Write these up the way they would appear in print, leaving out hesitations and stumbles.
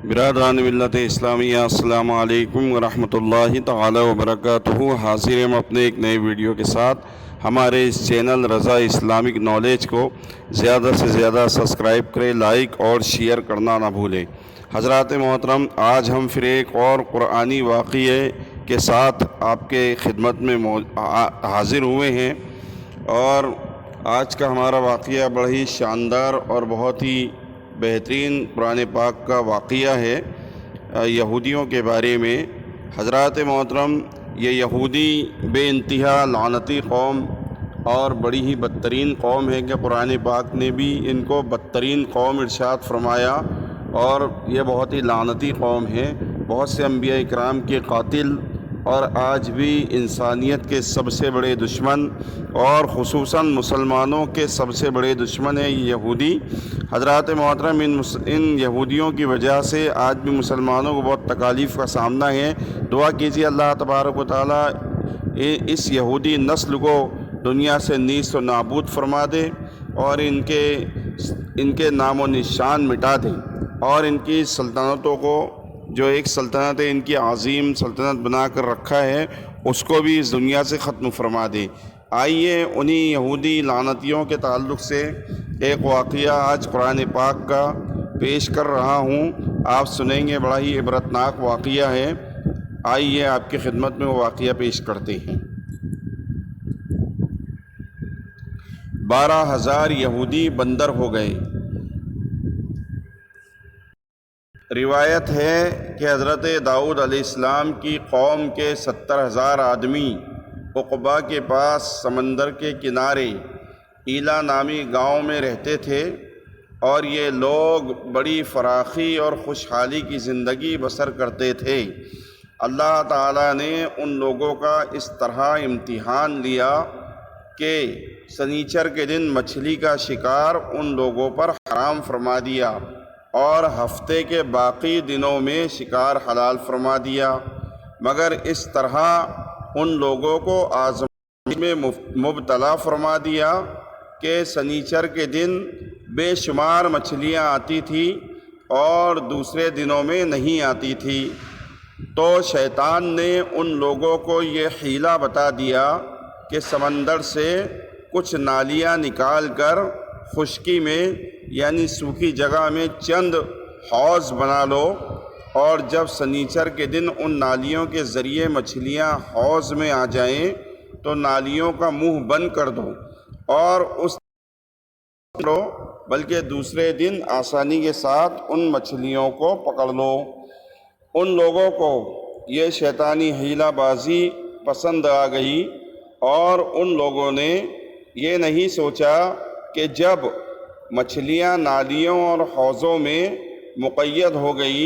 برادران ملت اسلامیہ السلام علیکم ورحمۃ اللہ تعالی وبرکاتہ۔ حاضر ہم اپنے ایک نئے ویڈیو کے ساتھ۔ ہمارے اس چینل رضا اسلامک نالج کو زیادہ سے زیادہ سبسکرائب کریں، لائک اور شیئر کرنا نہ بھولیں۔ حضرات محترم، آج ہم پھر ایک اور قرآنی واقعے کے ساتھ آپ کے خدمت میں حاضر ہوئے ہیں، اور آج کا ہمارا واقعہ بڑا ہی شاندار اور بہت ہی بہترین قرآن پاک کا واقعہ ہے یہودیوں کے بارے میں۔ حضرات محترم، یہ یہودی بے انتہا لعنتی قوم اور بڑی ہی بدترین قوم ہے کہ قرآن پاک نے بھی ان کو بدترین قوم ارشاد فرمایا، اور یہ بہت ہی لعنتی قوم ہے۔ بہت سے انبیاء کرام کے قاتل اور آج بھی انسانیت کے سب سے بڑے دشمن، اور خصوصاً مسلمانوں کے سب سے بڑے دشمن ہیں یہ یہودی۔ حضرات محترم، ان یہودیوں کی وجہ سے آج بھی مسلمانوں کو بہت تکالیف کا سامنا ہے۔ دعا کیجیے اللہ تبارک و تعالیٰ اس یہودی نسل کو دنیا سے نیست و نابود فرما دے، اور ان کے نام و نشان مٹا دے، اور ان کی سلطنتوں کو، جو ایک سلطنت ان کی عظیم سلطنت بنا کر رکھا ہے، اس کو بھی اس دنیا سے ختم فرما دے۔ آئیے انہی یہودی لعنتیوں کے تعلق سے ایک واقعہ آج قرآن پاک کا پیش کر رہا ہوں، آپ سنیں گے، بڑا ہی عبرتناک واقعہ ہے۔ آئیے آپ کی خدمت میں وہ واقعہ پیش کرتے ہیں۔ 12,000 یہودی بندر ہو گئے۔ روایت ہے کہ حضرت داؤد علیہ السلام کی قوم کے 70,000 آدمی عقبہ کے پاس سمندر کے کنارے ایلا نامی گاؤں میں رہتے تھے، اور یہ لوگ بڑی فراخی اور خوشحالی کی زندگی بسر کرتے تھے۔ اللہ تعالیٰ نے ان لوگوں کا اس طرح امتحان لیا کہ سنیچر کے دن مچھلی کا شکار ان لوگوں پر حرام فرما دیا، اور ہفتے کے باقی دنوں میں شکار حلال فرما دیا، مگر اس طرح ان لوگوں کو آزمائش میں مبتلا فرما دیا کہ سنیچر کے دن بے شمار مچھلیاں آتی تھیں اور دوسرے دنوں میں نہیں آتی تھی۔ تو شیطان نے ان لوگوں کو یہ حیلہ بتا دیا کہ سمندر سے کچھ نالیاں نکال کر خشکی میں، یعنی سوکھی جگہ میں چند حوض بنا لو، اور جب سنیچر کے دن ان نالیوں کے ذریعے مچھلیاں حوض میں آ جائیں تو نالیوں کا منہ بند کر دو، اور اس بلکہ دوسرے دن آسانی کے ساتھ ان مچھلیوں کو پکڑ لو۔ ان لوگوں کو یہ شیطانی حیلہ بازی پسند آ گئی، اور ان لوگوں نے یہ نہیں سوچا کہ جب مچھلیاں نالیوں اور حوضوں میں مقید ہو گئی،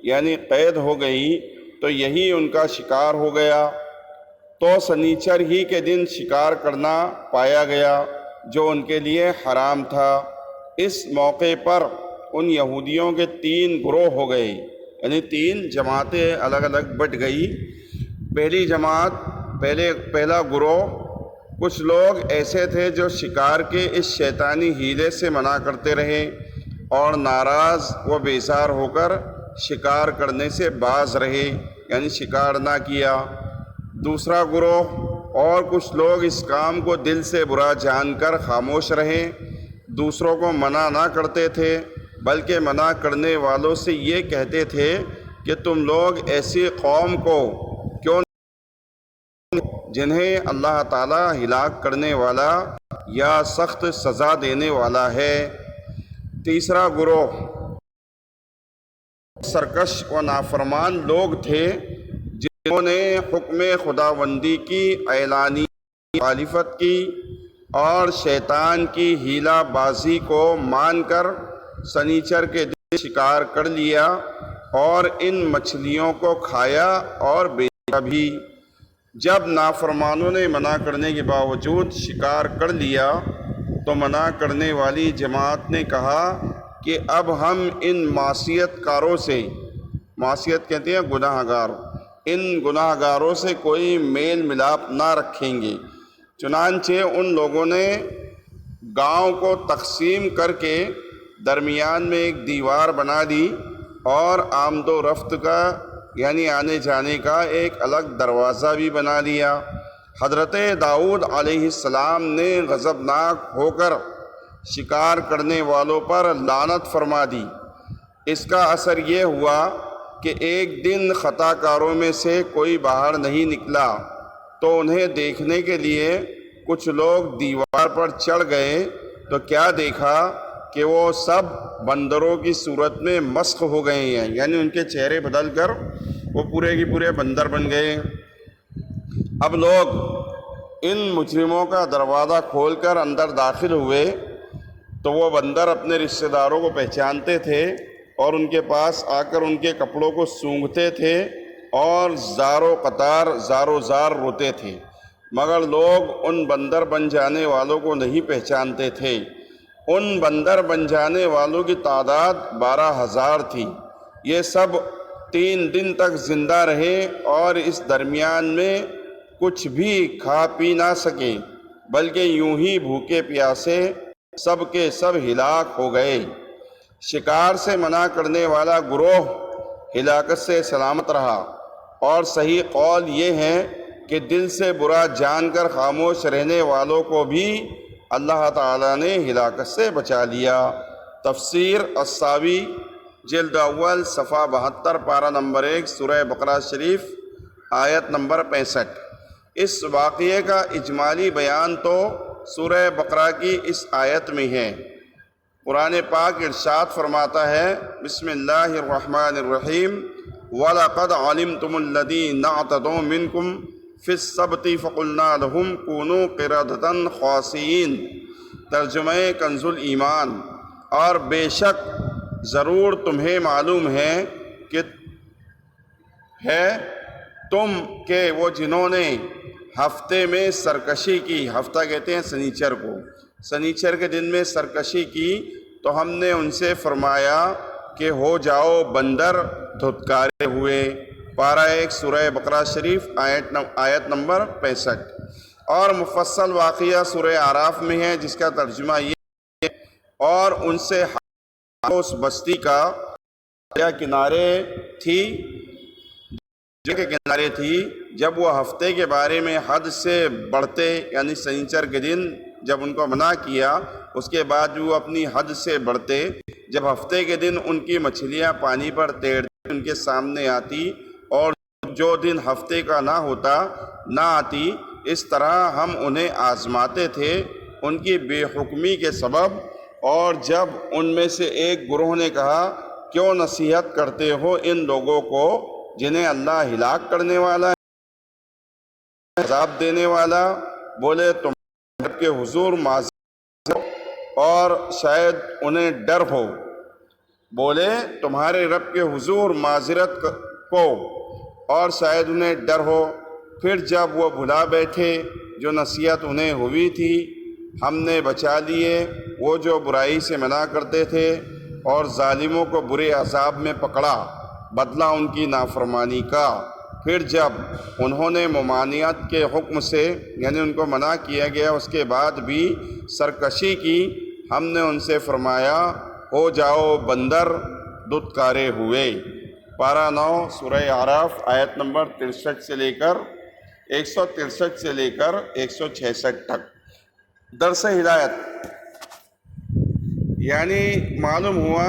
یعنی قید ہو گئی، تو یہی ان کا شکار ہو گیا۔ تو سنیچر ہی کے دن شکار کرنا پایا گیا جو ان کے لیے حرام تھا۔ اس موقع پر ان یہودیوں کے 3 گروہ ہو گئے، یعنی 3 جماعتیں الگ الگ بٹ گئی۔ پہلی جماعت، پہلا گروہ، کچھ لوگ ایسے تھے جو شکار کے اس شیطانی ہیلے سے منع کرتے رہے، اور ناراض و بیزار ہو کر شکار کرنے سے باز رہے، یعنی شکار نہ کیا۔ دوسرا گروہ اور کچھ لوگ اس کام کو دل سے برا جان کر خاموش رہے، دوسروں کو منع نہ کرتے تھے، بلکہ منع کرنے والوں سے یہ کہتے تھے کہ تم لوگ ایسی قوم کو کیوں جنہیں اللہ تعالیٰ ہلاک کرنے والا یا سخت سزا دینے والا ہے۔ تیسرا گروہ سرکش و نافرمان لوگ تھے جنہوں نے حکم خداوندی کی اعلانی مخالفت کی، اور شیطان کی حیلہ بازی کو مان کر سنیچر کے دن شکار کر لیا، اور ان مچھلیوں کو کھایا اور بیچا بھی۔ جب نافرمانوں نے منع کرنے کے باوجود شکار کر لیا تو منع کرنے والی جماعت نے کہا کہ اب ہم ان معصیت کاروں سے، معصیت کہتے ہیں گناہ گار، ان گناہ گاروں سے کوئی میل ملاپ نہ رکھیں گے۔ چنانچہ ان لوگوں نے گاؤں کو تقسیم کر کے درمیان میں ایک دیوار بنا دی، اور آمد و رفت کا یعنی آنے جانے کا ایک الگ دروازہ بھی بنا لیا۔ حضرت داؤد علیہ السلام نے غضبناک ہو کر شکار کرنے والوں پر لعنت فرما دی۔ اس کا اثر یہ ہوا کہ ایک دن خطا کاروں میں سے کوئی باہر نہیں نکلا تو انہیں دیکھنے کے لیے کچھ لوگ دیوار پر چڑھ گئے تو کیا دیکھا کہ وہ سب بندروں کی صورت میں مسخ ہو گئے ہیں، یعنی ان کے چہرے بدل کر وہ پورے کی پورے بندر بن گئے۔ اب لوگ ان مجرموں کا دروازہ کھول کر اندر داخل ہوئے تو وہ بندر اپنے رشتہ داروں کو پہچانتے تھے اور ان کے پاس آ کر ان کے کپڑوں کو سونگھتے تھے اور زار و قطار زار و زار روتے تھے، مگر لوگ ان بندر بن جانے والوں کو نہیں پہچانتے تھے۔ ان بندر بن جانے والوں کی تعداد 12,000 تھی۔ یہ سب 3 دن تک زندہ رہے اور اس درمیان میں کچھ بھی کھا پی نہ سکے، بلکہ یوں ہی بھوکے پیاسے سب کے سب ہلاک ہو گئے۔ شکار سے منع کرنے والا گروہ ہلاکت سے سلامت رہا، اور صحیح قول یہ ہے کہ دل سے برا جان کر خاموش رہنے والوں کو بھی اللہ تعالیٰ نے ہلاکت سے بچا لیا۔ تفسیر الساوی جلد اول صفحہ 72 پارہ نمبر 1 سورہ بقرہ شریف آیت نمبر 65۔ اس واقعے کا اجمالی بیان تو سورہ بقرہ کی اس آیت میں ہے۔ قرآن پاک ارشاد فرماتا ہے، بسم اللہ الرحمن الرحیم، وَلَقَدْ عَلِمْتُمُ الَّذِينَ اعْتَدَوْا مِنْكُمْ فِي السَّبْتِ فَقُلْنَا لَهُمْ كُونُوا قِرَدَةً خَاسِئِينَ۔ ترجمہ کنز الایمان۔ اور بے شک ضرور تمہیں معلوم ہے کہ تم کہ وہ جنہوں نے ہفتے میں سرکشی کی، ہفتہ کہتے ہیں سنیچر کو، سنیچر کے دن میں سرکشی کی تو ہم نے ان سے فرمایا کہ ہو جاؤ بندر دھتکارے ہوئے۔ پارہ 1 سورہ بقرہ شریف آیت نمبر 65۔ اور مفصل واقعہ سورہ اعراف میں ہے، جس کا ترجمہ یہ ہے، اور ان سے اس بستی کا کنارے تھی کے کنارے تھی جب وہ ہفتے کے بارے میں حد سے بڑھتے، یعنی سنیچر کے دن جب ان کو منع کیا اس کے بعد وہ اپنی حد سے بڑھتے، جب ہفتے کے دن ان کی مچھلیاں پانی پر تیرتی ان کے سامنے آتی اور جو دن ہفتے کا نہ ہوتا نہ آتی، اس طرح ہم انہیں آزماتے تھے ان کی بے حکمی کے سبب۔ اور جب ان میں سے ایک گروہ نے کہا، کیوں نصیحت کرتے ہو ان لوگوں کو جنہیں اللہ ہلاک کرنے والا ہے، عذاب دینے والا؟ بولے تم رب کے حضور معذرت ہو اور شاید انہیں ڈر ہو۔ بولے تمہارے رب کے حضور معذرت کو اور شاید انہیں ڈر ہو۔ پھر جب وہ بھلا بیٹھے جو نصیحت انہیں ہوئی تھی، ہم نے بچا لیے وہ جو برائی سے منع کرتے تھے، اور ظالموں کو برے عذاب میں پکڑا، بدلہ ان کی نافرمانی کا۔ پھر جب انہوں نے ممانعت کے حکم سے، یعنی ان کو منع کیا گیا، اس کے بعد بھی سرکشی کی، ہم نے ان سے فرمایا ہو جاؤ بندر دھتکارے ہوئے۔ پارہ 9 سورہ اعراف آیت نمبر 63 سے لے کر 163 سے لے کر 166 تک۔ درس ہدایت، یعنی معلوم ہوا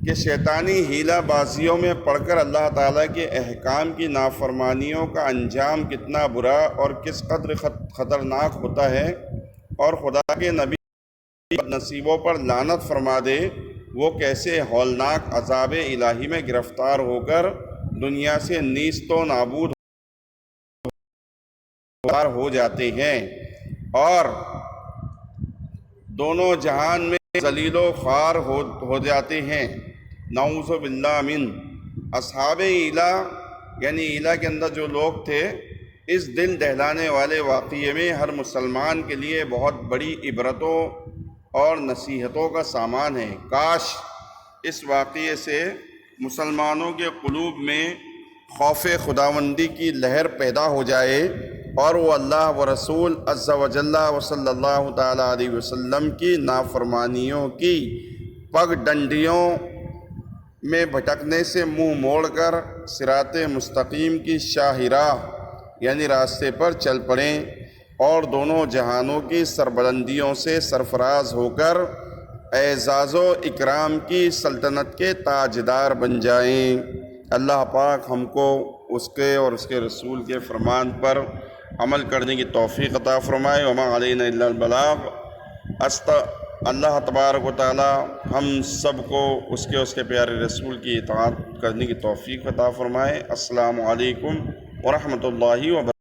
کہ شیطانی ہیلہ بازیوں میں پڑھ کر اللہ تعالیٰ کے احکام کی نافرمانیوں کا انجام کتنا برا اور کس قدر خطرناک ہوتا ہے، اور خدا کے نبی بد نصیبوں پر لعنت فرما دے وہ کیسے ہولناک عذاب الہی میں گرفتار ہو کر دنیا سے نیست و نابود ہو جاتے ہیں، اور دونوں جہان میں ذلیل و خوار ہو جاتے ہیں۔ نعوذ باللہ من۔ اصحاب ایلا، یعنی ایلا کے اندر جو لوگ تھے، اس دل دہلانے والے واقعے میں ہر مسلمان کے لیے بہت بڑی عبرتوں اور نصیحتوں کا سامان ہے۔ کاش اس واقعے سے مسلمانوں کے قلوب میں خوف خداوندی کی لہر پیدا ہو جائے، اور وہ اللہ و رسول عز و جل و صلی اللہ تعالیٰ علیہ وسلم کی نافرمانیوں کی پگ ڈنڈیوں میں بھٹکنے سے منہ موڑ کر صراط مستقیم کی شاہراہ یعنی راستے پر چل پڑیں اور دونوں جہانوں کی سربلندیوں سے سرفراز ہو کر اعزاز و اکرام کی سلطنت کے تاجدار بن جائیں۔ اللہ پاک ہم کو اس کے اور اس کے رسول کے فرمان پر عمل کرنے کی توفیق عطا فرمائے۔ وما علینا الا البلاغ۔ اللہ تبارک و تعالی ہم سب کو اس کے پیارے رسول کی اطاعت کرنے کی توفیق عطا فرمائے۔ السلام علیکم ورحمۃ اللہ وبرکاتہ۔